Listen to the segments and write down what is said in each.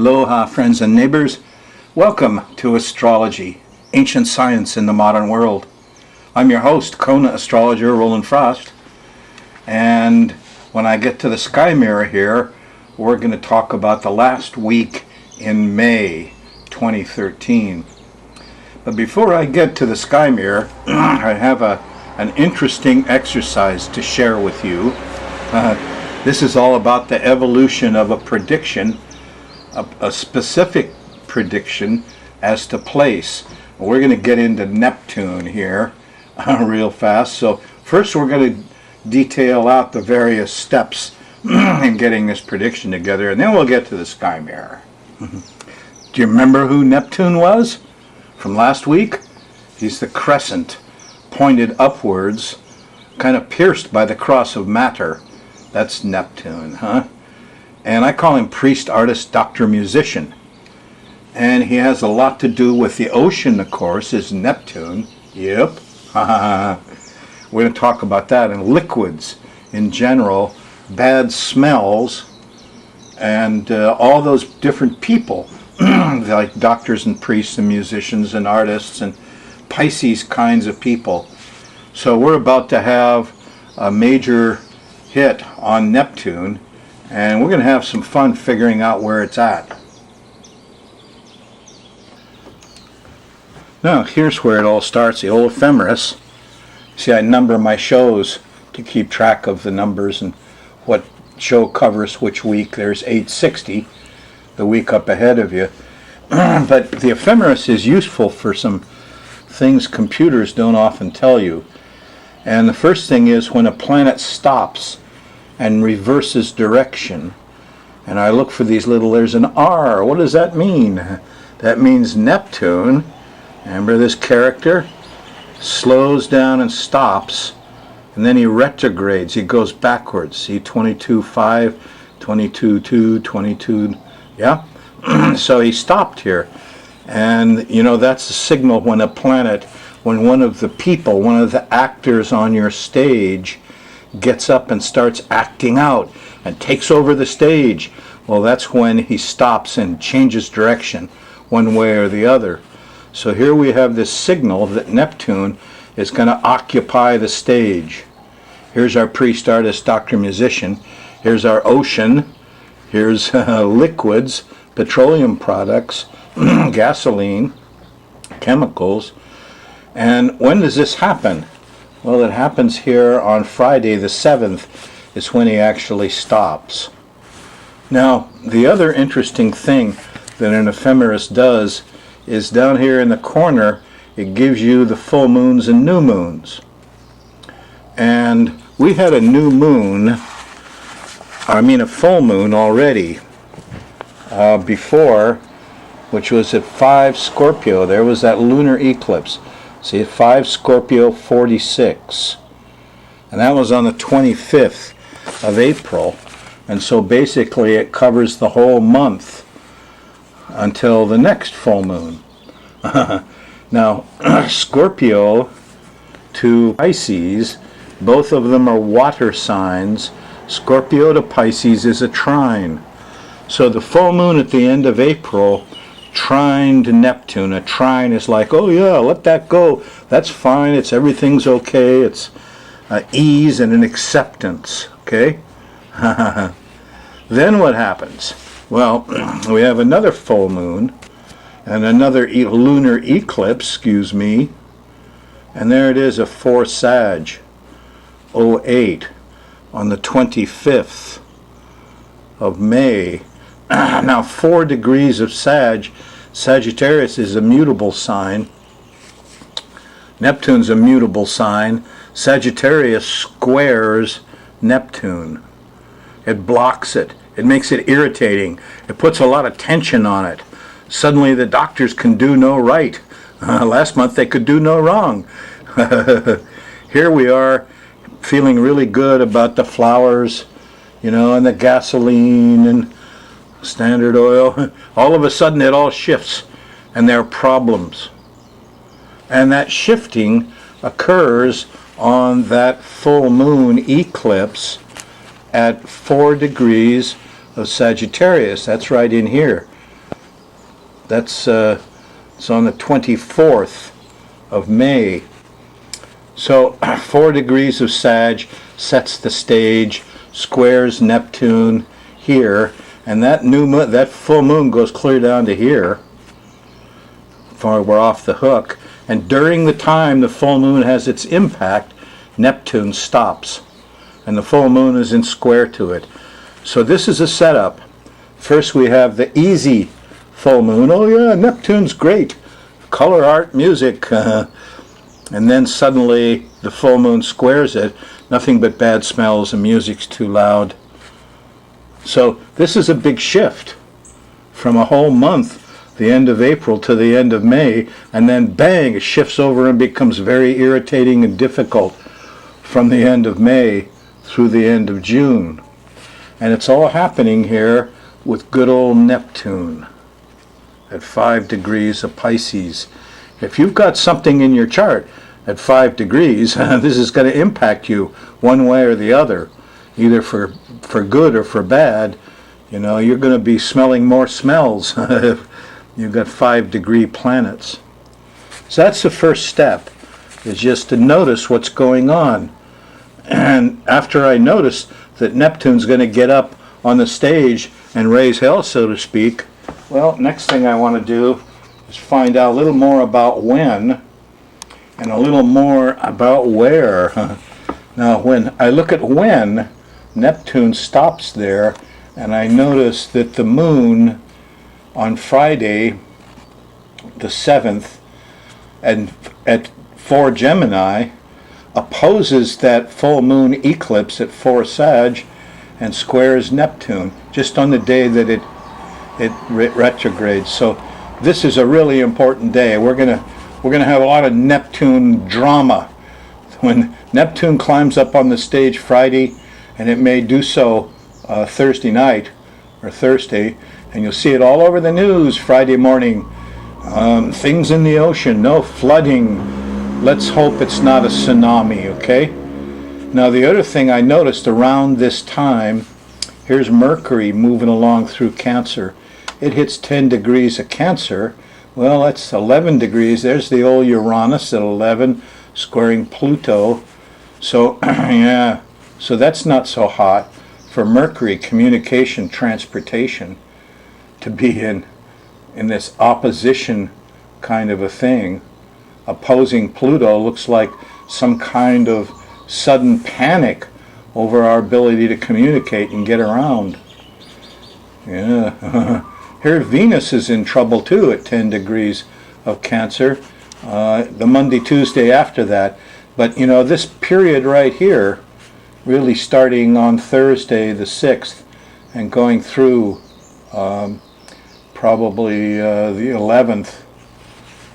Aloha, friends and neighbors. Welcome to Astrology, Ancient Science in the Modern World. I'm your host, Kona astrologer Rollin, and when I get to the sky mirror here, we're going to talk about the last week in May 2013. But before I get to the sky mirror, I have an interesting exercise to share with you. This is all about the evolution of a prediction, a specific prediction as to place. We're going to get into Neptune here real fast. So first we're going to detail out the various steps in getting this prediction together, and then we'll get to the sky mirror. Do you remember who Neptune was from last week? He's the crescent pointed upwards, kind of pierced by the cross of matter. That's Neptune, huh? And I call him priest, artist, doctor, musician. And he has a lot to do with the ocean, of course, is Neptune. Yep. We're going to talk about that, and liquids in general, bad smells, and all those different people, like doctors and priests and musicians and artists and Pisces kinds of people. So we're about to have a major hit on Neptune, and we're going to have some fun figuring out where it's at. Now here's where it all starts, the old ephemeris. See, I number my shows to keep track of the numbers and what show covers which week. There's 860, the week up ahead of you. But the ephemeris is useful for some things computers don't often tell you. And the first thing is when a planet stops and reverses direction. And I look for these little, there's an R. What does that mean? That means Neptune, remember this character, slows down and stops, and then he retrogrades, he goes backwards. See, 22.5, 22.2, 22, yeah? So he stopped here. And you know, that's a signal when a planet, when one of the people, one of the actors on your stage gets up and starts acting out and takes over the stage. Well, that's when he stops and changes direction one way or the other. So here we have this signal that Neptune is going to occupy the stage. Here's our priest, artist, doctor, musician. Here's our ocean. Here's liquids, petroleum products, gasoline, chemicals. And when does this happen? Well, it happens here on Friday the 7th is when he actually stops. Now, the other interesting thing that an ephemeris does is down here in the corner, it gives you the full moons and new moons. And we had a new moon, a full moon already before, which was at 5 Scorpio. There was that lunar eclipse. See, 5 Scorpio 46. And that was on the 25th of April. And so basically it covers the whole month until the next full moon. Now, Scorpio to Pisces, both of them are water signs. Scorpio to Pisces is a trine. So the full moon at the end of April trine to Neptune. A trine is like, oh yeah, let that go. That's fine. Everything's okay. It's ease and an acceptance. Okay. Then what happens? Well, we have another full moon and another lunar eclipse. And there it is, a 4 Sag 08 on the 25th of May. Now 4 degrees of Sagittarius is a mutable sign. Neptune's a mutable sign. Sagittarius squares Neptune. It blocks it. It makes it irritating. It puts a lot of tension on it. Suddenly the doctors can do no right. Last month they could do no wrong. Here we are feeling really good about the flowers, and the gasoline and Standard Oil. All of a sudden it all shifts and there are problems. And that shifting occurs on that full moon eclipse at 4 degrees of Sagittarius. That's right in here. That's it's on the 24th of May. So 4 degrees of Sag sets the stage, squares Neptune here, and that full moon goes clear down to here. We're off the hook, and during the time the full moon has its impact, Neptune stops, and the full moon is in square to it. So this is a setup. First we have the easy full moon. Oh yeah, Neptune's great. Color, art, music. And then suddenly the full moon squares it. Nothing but bad smells and music's too loud. So this is a big shift from a whole month, the end of April to the end of May, and then bang, it shifts over and becomes very irritating and difficult from the end of May through the end of June. And it's all happening here with good old Neptune at 5 degrees of Pisces. If you've got something in your chart at 5 degrees, this is going to impact you one way or the other, either for good or for bad. You know, you're going to be smelling more smells if you've got 5-degree planets. So that's the first step, is just to notice what's going on. And after I notice that Neptune's going to get up on the stage and raise hell, so to speak, well, next thing I want to do is find out a little more about when and a little more about where. Now, when I look at when, Neptune stops there, and I notice that the moon on Friday, the 7th, and at 4 Gemini, opposes that full moon eclipse at 4 Sag and squares Neptune just on the day that it retrogrades. So this is a really important day. We're gonna have a lot of Neptune drama when Neptune climbs up on the stage Friday, and it may do so Thursday night or Thursday, and you'll see it all over the news Friday morning. Things in the ocean, no flooding. Let's hope it's not a tsunami, okay? Now the other thing I noticed around this time, here's Mercury moving along through Cancer. It hits 10 degrees of Cancer. Well, that's 11 degrees. There's the old Uranus at 11, squaring Pluto. So, yeah, so that's not so hot for Mercury, communication, transportation, to be in this opposition kind of a thing. Opposing Pluto looks like some kind of sudden panic over our ability to communicate and get around. Yeah. Here Venus is in trouble too at 10 degrees of Cancer, the Monday, Tuesday after that. But you know, this period right here, really starting on Thursday the 6th and going through probably the 11th,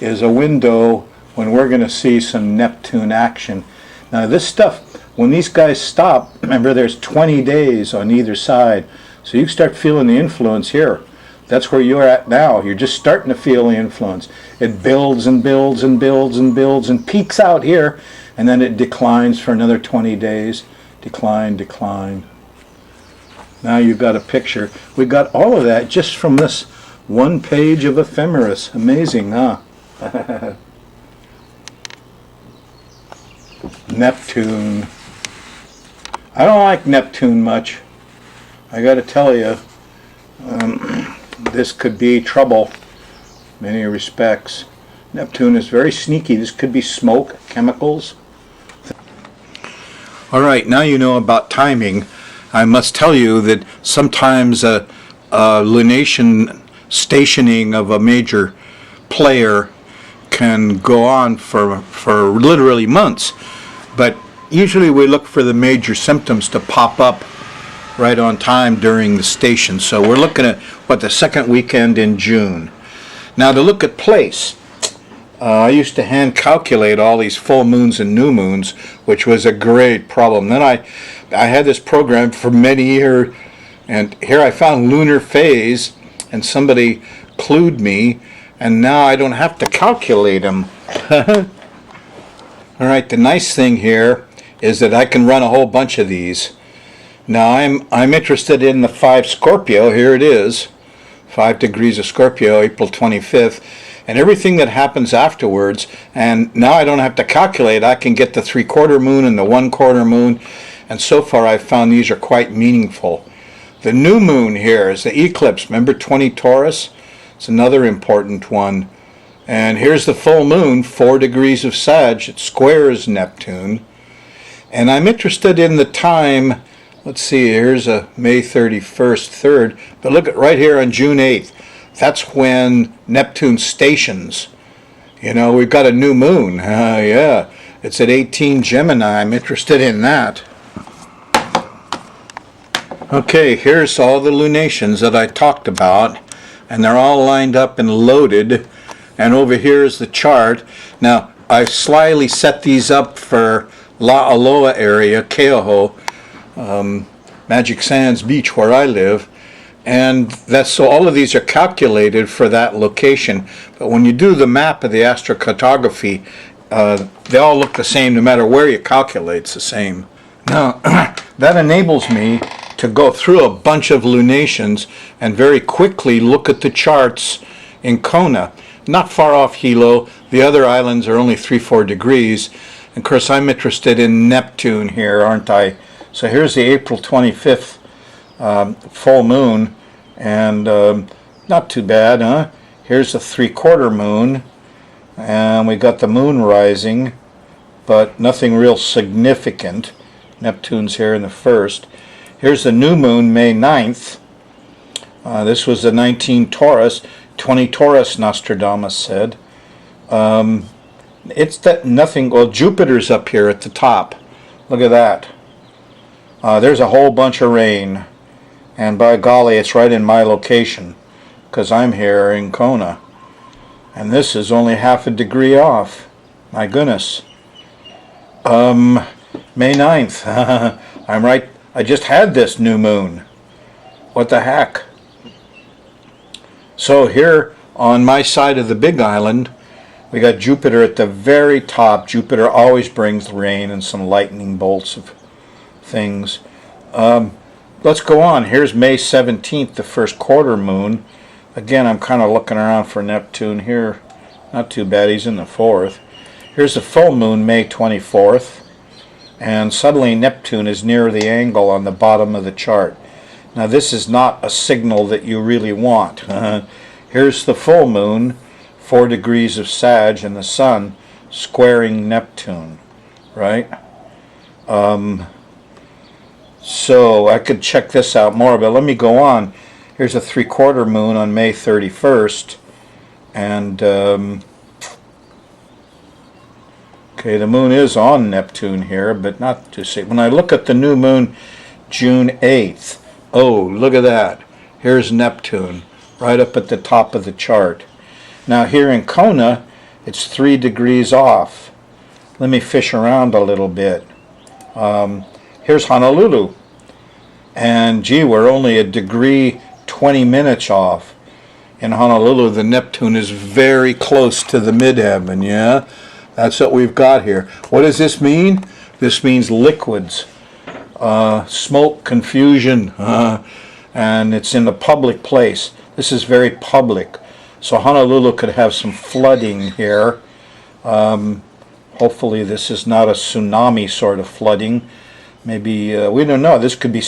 is a window when we're going to see some Neptune action. Now this stuff, when these guys stop, remember there's 20 days on either side, so you start feeling the influence here. That's where you're at now. You're just starting to feel the influence. It builds and builds and builds and builds and peaks out here, and then it declines for another 20 days. Decline, decline. Now you've got a picture. We got all of that just from this one page of ephemeris. Amazing, huh? Neptune. I don't like Neptune much. I got to tell you, this could be trouble in many respects. Neptune is very sneaky. This could be smoke, chemicals. All right, now you know about timing. I must tell you that sometimes a lunation stationing of a major player can go on for literally months, but usually we look for the major symptoms to pop up right on time during the station. So we're looking at the second weekend in June. Now to look at place, I used to hand calculate all these full moons and new moons, which was a great problem. Then I had this program for many years, and here I found lunar phase, and somebody clued me, and now I don't have to calculate them. All right, the nice thing here is that I can run a whole bunch of these. Now I'm interested in the 5 Scorpio. Here it is, 5 degrees of Scorpio, April 25th, and everything that happens afterwards. And now I don't have to calculate. I can get the 3/4 moon and the 1/4 moon, and so far I've found these are quite meaningful. The new moon here is the eclipse. Remember 20 Taurus? It's another important one. And here's the full moon, 4 degrees of Sag. It squares Neptune. And I'm interested in the time. Let's see, here's a May 31st, 3rd. But look at right here on June 8th. That's when Neptune stations. You know, we've got a new moon. Yeah, it's at 18 Gemini. I'm interested in that. Okay, here's all the lunations that I talked about. And they're all lined up and loaded. And over here is the chart. Now, I slyly set these up for La'aloa area, Keoho, Magic Sands Beach, where I live. And that's so all of these are calculated for that location. But when you do the map of the astrocartography, they all look the same no matter where you calculate. It's the same. Now, that enables me to go through a bunch of lunations and very quickly look at the charts in Kona. Not far off Hilo. The other islands are only 3-4 degrees. And of course, I'm interested in Neptune here, aren't I? So here's the April 25th full moon, and not too bad, huh? Here's the 3/4 moon, and we got the moon rising, but nothing real significant. Neptune's here in the first. Here's the new moon, May 9th. This was the 19 Taurus, 20 Taurus, Nostradamus said. It's that nothing. Well, Jupiter's up here at the top. Look at that. There's a whole bunch of rain, and by golly, it's right in my location because I'm here in Kona, and this is only half a degree off. My goodness. May 9th. I'm right. I just had this new moon. What the heck? So here on my side of the big island, we got Jupiter at the very top. Jupiter always brings rain and some lightning bolts of things. Let's go on. Here's May 17th, the 1/4 moon. Again, I'm kind of looking around for Neptune here. Not too bad. He's in the 4th. Here's the full moon, May 24th. And suddenly Neptune is near the angle on the bottom of the chart. Now this is not a signal that you really want. Here's the full moon, 4 degrees of Sag, and the sun squaring Neptune, right? So I could check this out more, but let me go on. Here's a 3/4 moon on May 31st, and okay, the moon is on Neptune here, but not to see. When I look at the new moon, June 8th, oh, look at that. Here's Neptune, right up at the top of the chart. Now here in Kona, it's 3 degrees off. Let me fish around a little bit. Here's Honolulu. And gee, we're only a degree 20 minutes off. In Honolulu, the Neptune is very close to the midheaven, yeah? That's what we've got here. What does this mean? This means liquids, smoke, confusion, and it's in a public place. This is very public. So Honolulu could have some flooding here. Hopefully this is not a tsunami sort of flooding. Maybe, we don't know, this could be